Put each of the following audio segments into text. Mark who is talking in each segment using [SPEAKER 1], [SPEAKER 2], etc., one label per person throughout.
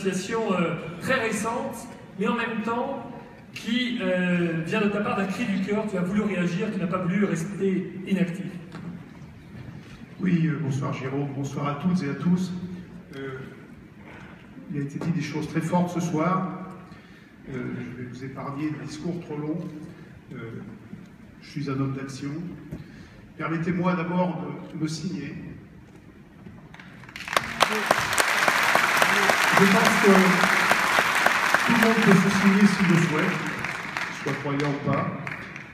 [SPEAKER 1] association très récente, mais en même temps qui vient de ta part d'un cri du cœur. Tu as voulu réagir, tu n'as pas voulu rester inactif.
[SPEAKER 2] Oui, bonsoir Jérôme, bonsoir à toutes et à tous. Il a été dit des choses très fortes ce soir. Je vais vous épargner des discours trop longs. Je suis un homme d'action. Permettez-moi d'abord de me signer. Je pense que tout le monde peut se signer s'il le souhaite, soit croyant ou pas.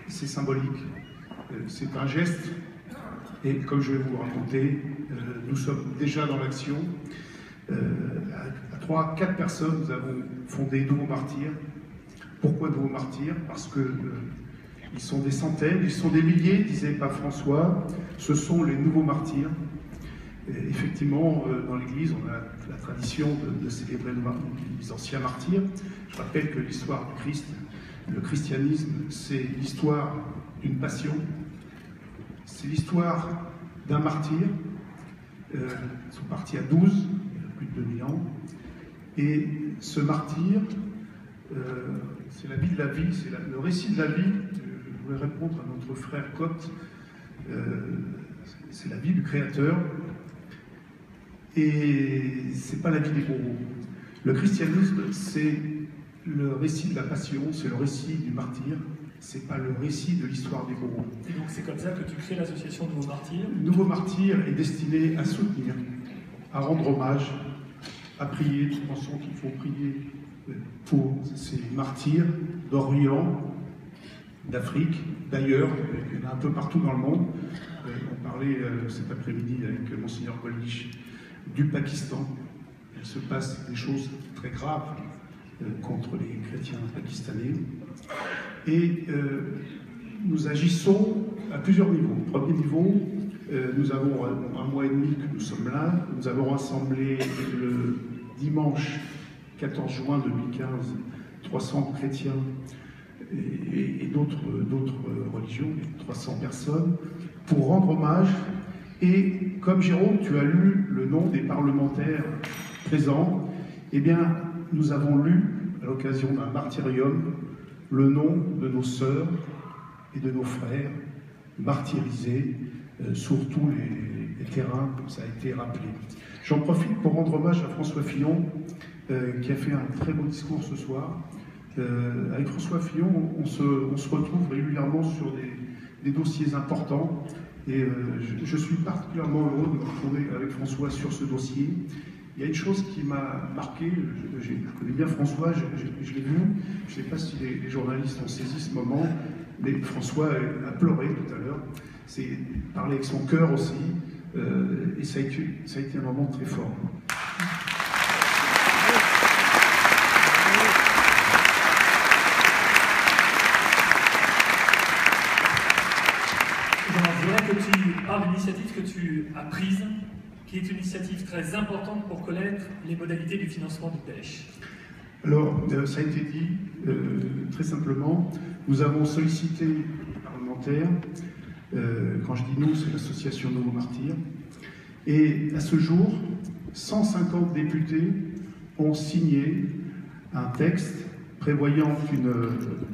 [SPEAKER 2] C'est symbolique. C'est un geste. Et comme je vais vous le raconter, nous sommes déjà dans l'action. À 3-4 personnes, nous avons fondé Nouveaux Martyrs. Pourquoi Nouveaux Martyrs? Parce que ils sont des centaines, ils sont des milliers, disait Pape François. Ce sont les nouveaux martyrs. Et effectivement, dans l'Église, on a la tradition de célébrer les anciens martyrs. Je rappelle que l'histoire du Christ, le christianisme, c'est l'histoire d'une passion. C'est l'histoire d'un martyr. Ils sont partis à 12, il y a plus de 2000 ans. Et ce martyr, c'est la vie de la vie, c'est le récit de la vie. Je voulais répondre à notre frère Cotte. C'est la vie du Créateur. Et c'est pas la vie des bourreaux. Le christianisme, c'est le récit de la passion, c'est le récit du martyr. C'est pas le récit de l'histoire des bourreaux.
[SPEAKER 1] Et donc c'est comme ça que tu crées l'association Nouveaux Martyrs.
[SPEAKER 2] Nouveaux Martyrs est destiné à soutenir, à rendre hommage, à prier. Nous pensons qu'il faut prier pour ces martyrs d'Orient, d'Afrique, d'ailleurs, il y en a un peu partout dans le monde. On parlait cet après-midi avec Monseigneur Golnisch du Pakistan. Il se passe des choses très graves contre les chrétiens pakistanais. Et nous agissons à plusieurs niveaux. Premier niveau, nous avons un mois et demi que nous sommes là. Nous avons rassemblé le dimanche 14 juin 2015 300 chrétiens et d'autres religions, 300 personnes, pour rendre hommage. Et comme Jérôme, tu as lu le nom des parlementaires présents, eh bien, nous avons lu, à l'occasion d'un martyrium, le nom de nos sœurs et de nos frères martyrisés sur tous les terrains, comme ça a été rappelé. J'en profite pour rendre hommage à François Fillon, qui a fait un très beau discours ce soir. Avec François Fillon, on se retrouve régulièrement sur des dossiers importants. Et je suis particulièrement heureux de me retrouver avec François sur ce dossier. Il y a une chose qui m'a marqué, je connais bien François, je l'ai vu, je ne sais pas si les journalistes ont saisi ce moment, mais François a pleuré tout à l'heure, c'est parler avec son cœur aussi, et ça a été un moment très fort.
[SPEAKER 1] Je voudrais que tu parles d'une initiative que tu as prise, qui est une initiative très importante pour connaître les modalités du financement du Daesh.
[SPEAKER 2] Alors, ça a été dit très simplement, nous avons sollicité les parlementaires, quand je dis nous, c'est l'association Nouveaux Martyrs, et à ce jour, 150 députés ont signé un texte prévoyant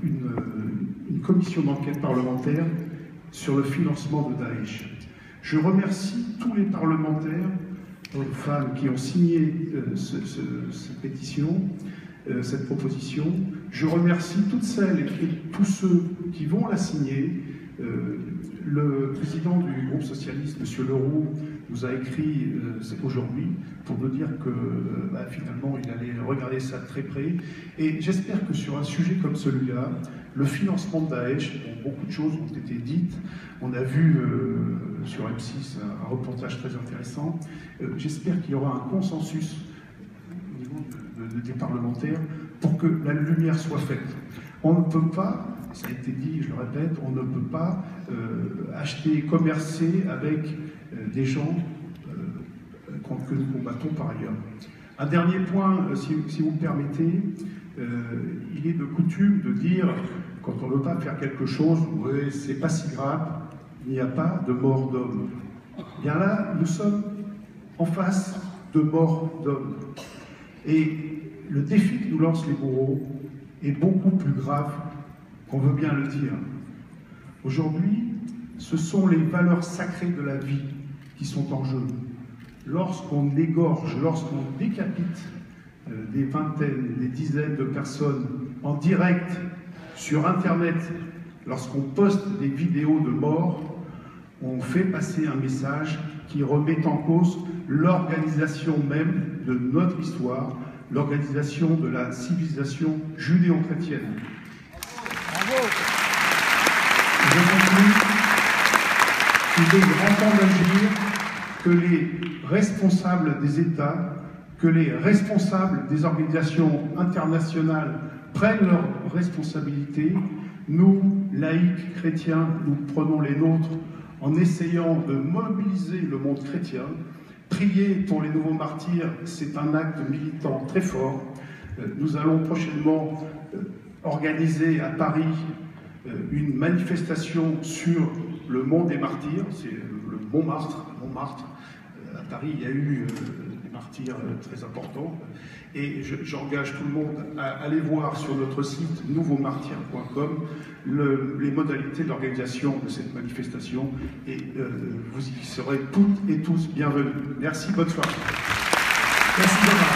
[SPEAKER 2] une commission d'enquête parlementaire sur le financement de Daesh. Je remercie tous les parlementaires, hommes, femmes, qui ont signé cette pétition, cette proposition. Je remercie toutes celles et tous ceux qui vont la signer. Le président du groupe socialiste, M. Leroux, nous a écrit aujourd'hui pour nous dire que finalement il allait regarder ça de très près. Et j'espère que sur un sujet comme celui-là, le financement de Daesh, dont beaucoup de choses ont été dites, on a vu sur M6 un reportage très intéressant, j'espère qu'il y aura un consensus au niveau des parlementaires pour que la lumière soit faite. On ne peut pas, ça a été dit, je le répète, on ne peut pas acheter, commercer avec des gens que nous combattons par ailleurs. Un dernier point, si vous me permettez, il est de coutume de dire, quand on ne veut pas faire quelque chose, ouais, c'est pas si grave, il n'y a pas de mort d'homme. Bien là, nous sommes en face de mort d'homme. Et le défi que nous lancent les bourreaux est beaucoup plus grave qu'on veut bien le dire. Aujourd'hui, ce sont les valeurs sacrées de la vie qui sont en jeu. Lorsqu'on égorge, lorsqu'on décapite des vingtaines, des dizaines de personnes en direct sur Internet, lorsqu'on poste des vidéos de morts, on fait passer un message qui remet en cause l'organisation même de notre histoire, l'organisation de la civilisation judéo-chrétienne. Bravo. Je conclue qu'il est grand temps d'agir, que les responsables des États, que les responsables des organisations internationales prennent leurs responsabilités. Nous, laïcs chrétiens, nous prenons les nôtres en essayant de mobiliser le monde chrétien. Prier pour les nouveaux martyrs, c'est un acte militant très fort. Nous allons prochainement organiser à Paris une manifestation sur le mont des martyrs, c'est le Montmartre. À Paris, il y a eu des martyrs très importants. Et j'engage tout le monde à aller voir sur notre site nouveaumartyrs.com les modalités d'organisation de cette manifestation. Et vous y serez toutes et tous bienvenus. Merci, bonne soirée.
[SPEAKER 1] Merci, Bernard.